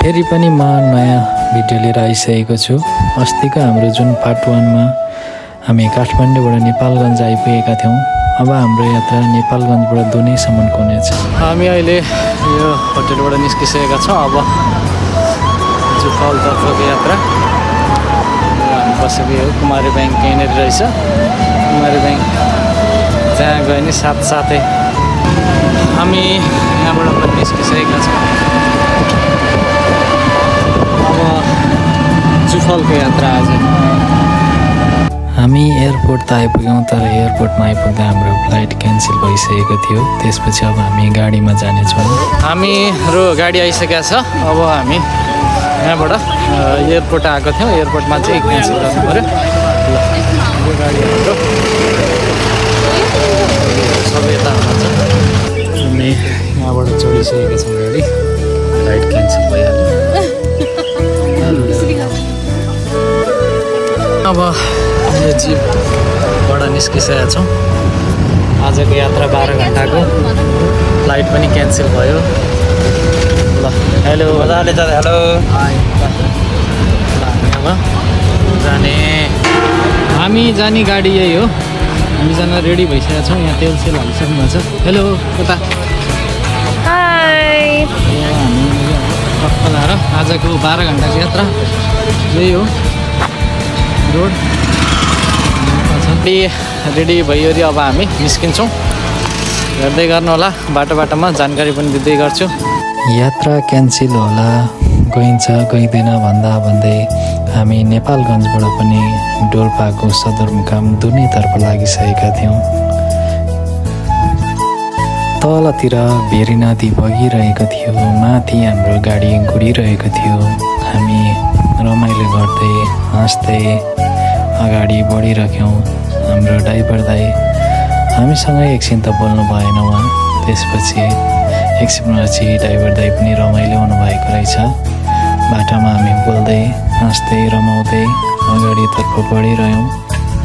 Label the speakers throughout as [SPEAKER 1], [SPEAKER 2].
[SPEAKER 1] फेरि पनि म नयाँ भिडियो लिएर आइसकेको छु। अस्तिको हाम्रो जुन पार्ट 1 मा हामी काठमाडौँबाट नेपालगञ्ज आइपुगेका थियौँ। अब हाम्रो यात्रा नेपालगञ्जबाट दुनैसम्मको हुनेछ। हामी अहिले यो होटलबाट निस्किसकेका छौँ। अब जुफालतर्फको यात्रा हामी बसेको यो कुमारी ब्याङ्क यहीँनिर रहेछ। कुमारी ब्याङ्क जहाँ गयो नि साथसाथै हामी यहाँबाट पनि निस्किसकेका छौँ। अब जुफलको यात्रा आज हामी एयरपोर्ट त आइपुग्यौँ, तर एयरपोर्टमा आइपुग्दा हाम्रो फ्लाइट क्यान्सल भइसकेको थियो। त्यसपछि अब हामी गाडीमा जानेछौँ। हाम्रो गाडी आइसकेको छ। अब हामी यहाँबाट एयरपोर्ट आएको थियौँ। एयरपोर्टमा चाहिँ क्यान्सल गर्नु पऱ्यो। यो गाडी हाम्रो सबै यता हुन्छ। हामी यहाँबाट चढिसकेका छौँ गाडी। फ्लाइट क्यान्सल भइहाल्यो। अब यो जीपबाट निस्किसकेका छौँ। आजको यात्रा 12 घन्टाको फ्लाइट पनि क्यान्सल भयो। ल हेलो मजाले जाँदा हेलो हामी जाने गाडी यही हो। हामीजना रेडी भइसकेका छौँ। यहाँ तेल सेल हालिसक्नु भएको छ। हेलो कता हामी आजको 12 घन्टाको यात्रा यही हो। रोड रेडी भयो अरे अब हामी निस्किन्छौँ। हेर्दै गर्नु होला, बाटोमा जानकारी पनि दिँदै गर्छु। यात्रा क्यान्सल होला, गइन्छ गइँदैन भन्दै हामी नेपालगञ्जबाट पनि डोल्पाको सदरमुकाम दुनैतर्फ लागिसकेका थियौँ। तलतिर भेरी नदी बगिरहेको थियो, माथि हाम्रो गाडी घुरिरहेको थियो। हामी रमाइलो गर्दै हाँस्दै अगाडि बढिरहेथ्यौँ। हाम्रो ड्राइभर दाइ हामीसँग एकछिन त बोल्नु भएन उहाँ। त्यसपछि एकछिनपछि ड्राइभर दाइ पनि रमाइलो हुनुभएको रहेछ। बाटोमा हामी बोल्दै हाँस्दै रमाउँदै अगाडितर्फ बढिरह्यौँ।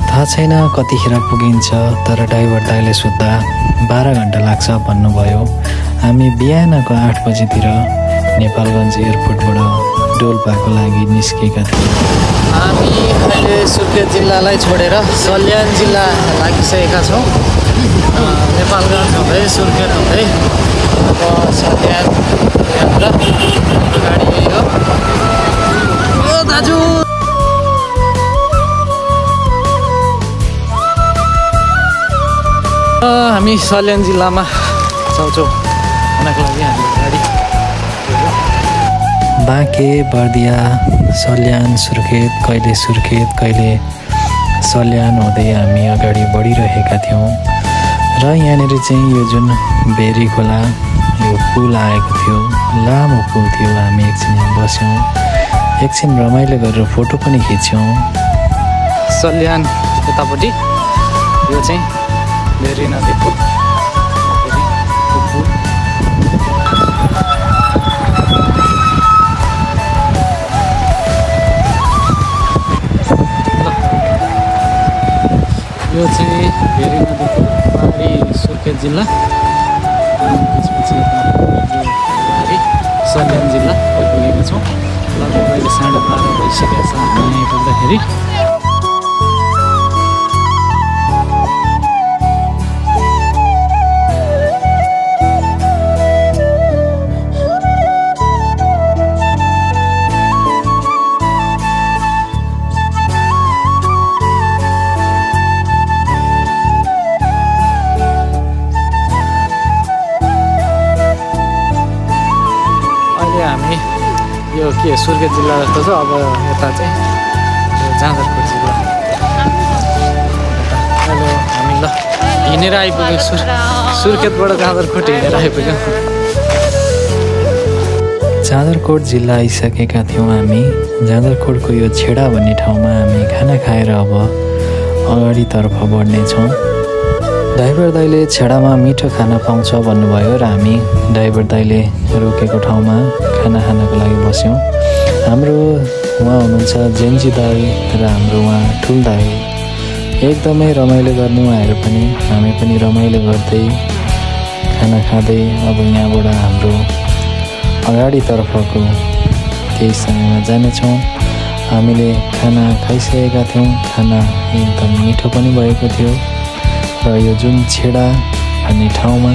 [SPEAKER 1] थाहा छैन कतिखेर पुगिन्छ, तर ड्राइभर दाइले सुत्दा 12 घन्टा लाग्छ भन्नुभयो। हामी बिहानको 8 बजीतिर नेपालगञ्ज एयरपोर्टबाट डोल्पाको लागि निस्केका थियौँ। हामी अहिले सुर्खेत जिल्लालाई छोडेर सल्यान जिल्ला लागिसकेका छौँ। नेपालगञ्ज हुँदै सुर्खेत हुँदै अब सल्यान यात्रा। गाडी यही हो। ओ दाजु हामी सल्यान जिल्लामा छौँ हुनको लागि हाम्रो गाडी बाँके बर्दिया सल्यान सुर्खेत, कहिले सुर्खेत कहिले सल्यान हुँदै हामी अगाडि बढिरहेका थियौँ। र यहाँनिर चाहिँ यो जुन भेरी खोला यो पुल आएको थियो, लामो पुल थियो। हामी एकछिन यहाँ बस्यौँ, एकछिन रमाइलो गरेर फोटो पनि खिच्यौँ। सल्यान यतापट्टि यो चाहिँ भेरी नदी पुल। यो चाहिँ भेरी नदी पुल, पाहाडी सुर्खेत जिल्ला। त्यसपछि सल्यान जिल्ला आइपुगेका छौँ। लगभग अहिले 12:30 भइसकेको छ हामी आइपुग्दाखेरि। हामी यो के सुर्खेत जिल्ला जस्तो छ। अब यता चाहिँ जाँदरकोट जिल्ला। हेलो हामी ल हिँडेर आइपुग्यौँ। सुर्खेतबाट जाँदरकोट हिँडेर आइपुग्यौँ। जाँदरकोट जिल्ला आइसकेका थियौँ हामी। जाँदरकोटको यो छेडा भन्ने ठाउँमा हामी खाना खाएर अब अगाडितर्फ बढ्नेछौँ। ड्राइभर दाइले छेडामा मिठो खाना पाउँछ भन्नुभयो र हामी ड्राइभर दाइले रोकेको ठाउँमा खाना खानको लागि बस्यौँ। हाम्रो उहाँ हुनुहुन्छ जेन्जी दाई र हाम्रो उहाँ ठुल दाई। एकदमै रमाइलो गर्ने उहाँहरू पनि, हामी पनि रमाइलो गर्दै खाना खाँदै अब यहाँबाट हाम्रो अगाडितर्फको केही समयमा जानेछौँ। हामीले खाना खाइसकेका थियौँ। खाना एकदम मिठो पनि भएको थियो र यो जुन छेडा भन्ने ठाउँमा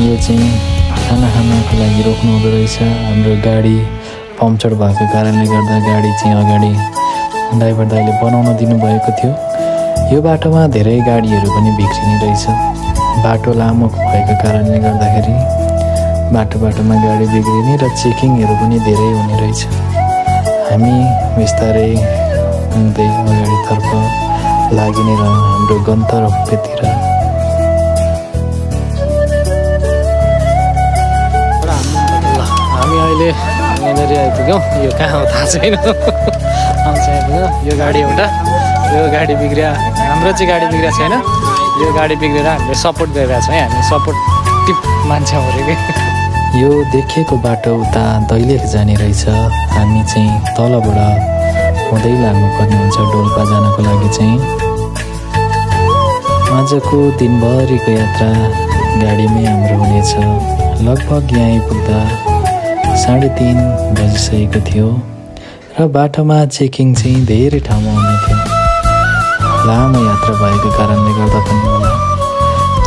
[SPEAKER 1] यो चाहिँ खाना खानको लागि रोक्नु हुँदो रहेछ। हाम्रो गाडी पम्चर भएको कारणले गर्दा गाडी चाहिँ अगाडि ड्राइभर दाइले बनाउन दिनुभएको थियो। यो बाटोमा धेरै गाडीहरू पनि बिग्रिने रहेछ। बाटो लामो भएको कारणले गर्दाखेरि बाटोमा गाडी बिग्रिने र चेकिङहरू पनि धेरै हुने रहेछ। हामी बिस्तारै हुँदै अगाडितर्फ लागिने र हाम्रो गन्तव्यतिर हामी अहिले यहाँनिर आइपुग्यौँ। यो कहाँ हो थाहा छैन। आइपुग्यो यो गाडी एउटा, यो गाडी बिग्रिया, हाम्रो चाहिँ गाडी बिग्रिया छैन। यो गाडी बिग्रेर हामीले सपोर्ट गरिरहेको छौँ है। हामी सपोर्टिभ मान्छे हो अरे कि। यो देखिएको बाटो उता दैलेख जाने रहेछ। हामी चाहिँ तलबाट हुँदै लाग्नुपर्ने हुन्छ डोल्पा जानको लागि चाहिँ। आजको दिनभरिको यात्रा गाडीमै हाम्रो हुनेछ। लगभग यहाँ आइपुग्दा 3:30 बजिसकेको थियो र बाटोमा चेकिङ चाहिँ धेरै ठाउँमा हुने थियो। लामो यात्रा भएको कारणले गर्दा पनि होला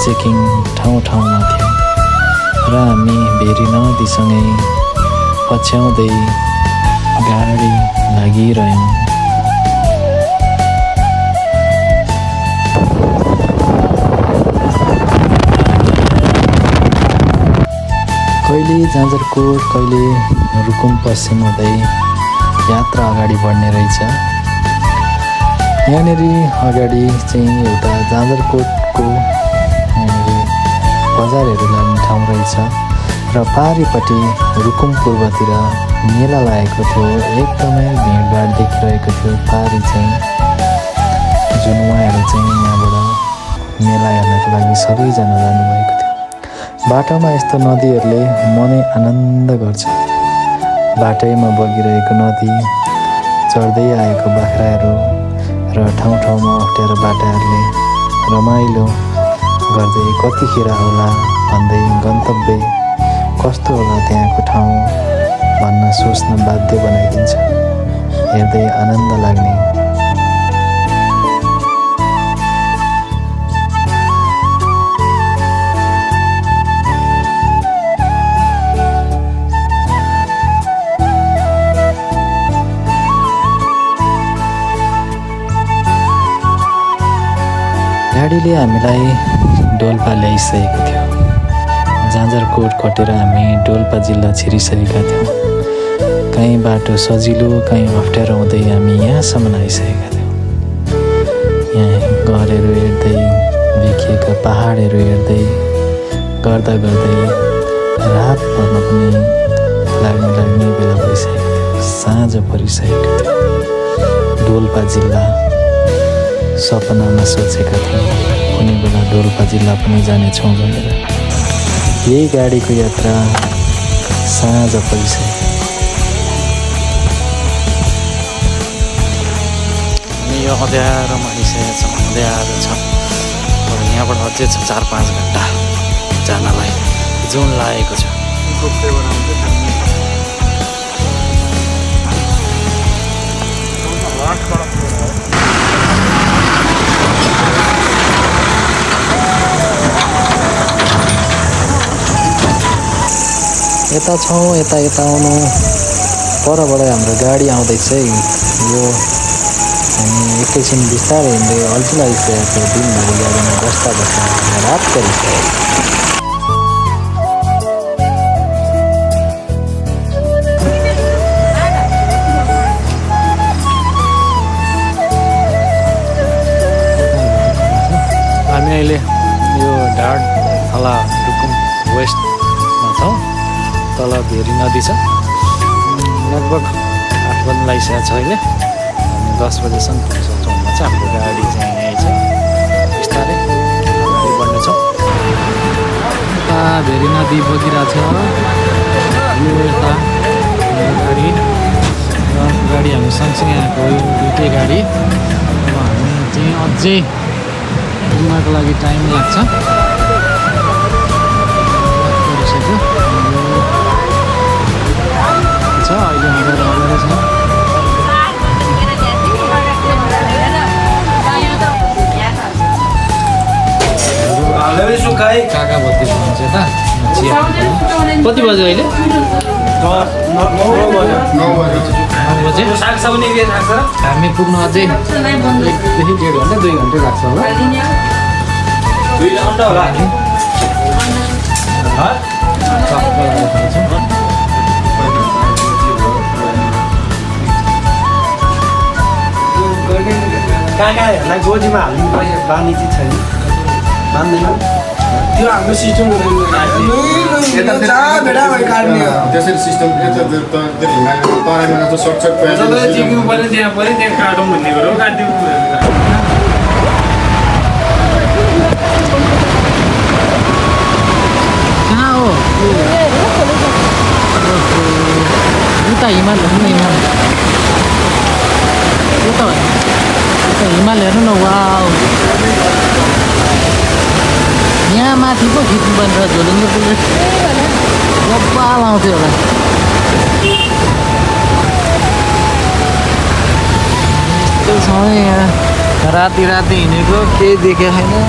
[SPEAKER 1] चेकिङ ठाउँमा थियो र हामी भेरी नदीसँगै पछ्याउँदै गाडी लागिरह्यौँ। कहिले जाजरकोट कहिले रुकुम पश्चिम हुँदै यात्रा अगाडि बढ्ने रहेछ। यहाँनिर अगाडि चाहिँ एउटा जाजरकोटको बजारहरू लाग्ने ठाउँ रहेछ र पारिपट्टि रुकुम पूर्वतिर मेला लागेको थियो। एकदमै भिडभाड देखिरहेको थियो। पारि चाहिँ जुन उहाँहरू चाहिँ यहाँबाट मेला हेर्नको लागि सबैजना जानुभएको थियो। बाटोमा यस्तो नदीहरूले मनै आनन्द गर्छ। बाटैमा बगिरहेको नदी, चढ्दै आएको बाख्राहरू र ठाउँमा अप्ठ्यारो बाटाहरूले रमाइलो गर्दै कतिखेर होला भन्दै गन्तव्य कस्तो होला त्यहाँको ठाउँ भन्न सोच्न बाध्य बनाइदिन्छ। हेर्दै आनन्द लाग्ने। गाडीले हामीलाई डोल्पा ल्याइसकेको थियो। जाजरकोट कटेर हामी डोल्पा जिल्ला छिरिसकेका थियौँ। कहीँ बाटो सजिलो कहीँ अप्ठ्यारो हुँदै हामी यहाँसम्म आइसकेका थियौँ। यहाँ घरहरू हेर्दै देखिएका पहाडहरू हेर्दै गर्दा रात पर्न पनि लाग्ने बेला भइसकेको थियो। साँझ परिसकेको थियो। डोल्पा जिल्ला सपनामा सोचेका थियौँ कुनै बेला डोल्पा जिल्ला पनि जानेछौँ भनेर। यही गाडीको यात्रा साँझ परिसक्यो। हामी यो अँध्यारो मानिसकेका छौँ। अँध्यारो छ। अब यहाँबाट अझै छ 4-5 घन्टा जानलाई। जुन लागेको छ। यता छौँ, यता आउनु परबाट हाम्रो गाडी आउँदैछ। यो हामी एकैछिन बिस्तारै हिँड्दै अल्छी लागिसकेको थियो। दिनभरि गाडीमा बस्दा रात परिसक्यो। हामी अहिले यो ढाड थला रुकुम वेस्टमा छौँ। तल भेरी नदी छ। लगभग 8 बज्न लागिसकेको छ अहिले। हामी 10 बजेसम्म पुग्छौँ भन्दा चाहिँ हाम्रो गाडी चाहिँ यहीँ छ। बिस्तारै अगाडि बढ्नेछौँ। यता भेरी नदी बगिरहेको छ। यो यता गाडी हामी सँगसँगै आएको हो। यो दुइटै गाडी। अब हामी चाहिँ अझै घुम्नको लागि टाइम लाग्छ। छ अहिले हाम्रो कति बज्यो अहिले?
[SPEAKER 2] 9 बजे।
[SPEAKER 1] हामी पुग्नु अझै 1 देखि 1.5 घन्टा 2 घन्टा लाग्छ होला।
[SPEAKER 2] 2 घन्टा होला।
[SPEAKER 3] कहाँ गोजीमा हाल्नु बानी चाहिँ छैन मान्दैन त्यो हाम्रो सिस्टम
[SPEAKER 2] त्यसरी सिस्टम तराईमा त सर्टकट
[SPEAKER 3] जिग्नु पर्यो त्यहाँ काटौँ भन्ने कुरो काटिदिउँ
[SPEAKER 1] कहाँ हो? उता हिमाल हेर्नु न हिमाल हेर्नु न वाउ यहाँ माथि पो खिच्नु पर्ने र झोलुङ्गे पुगेर कपाल आउँथ्यो होला यस्तो छ यहाँ राति हिँडेको केही देखेको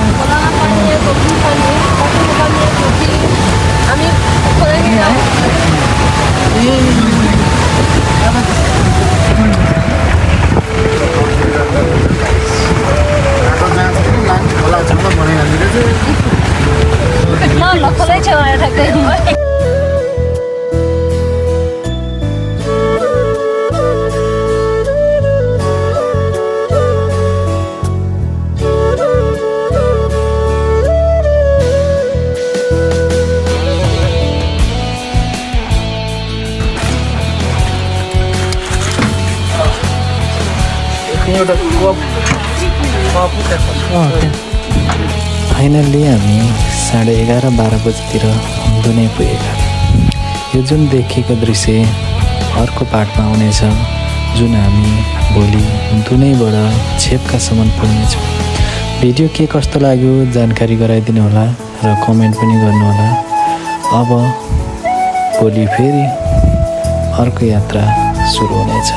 [SPEAKER 1] फाइनल्ली हामी 11:30-12 बजीतिर दुनै पुगेका। यो जुन देखेको दृश्य अर्को पार्टमा आउनेछ जुन हामी भोलि दुनैबाट छेप्कासम्म पुग्नेछौँ। भिडियो के कस्तो लाग्यो जानकारी गराइदिनु होला र कमेन्ट पनि गर्नुहोला। अब भोलि फेरि अर्को यात्रा सुरु हुनेछ।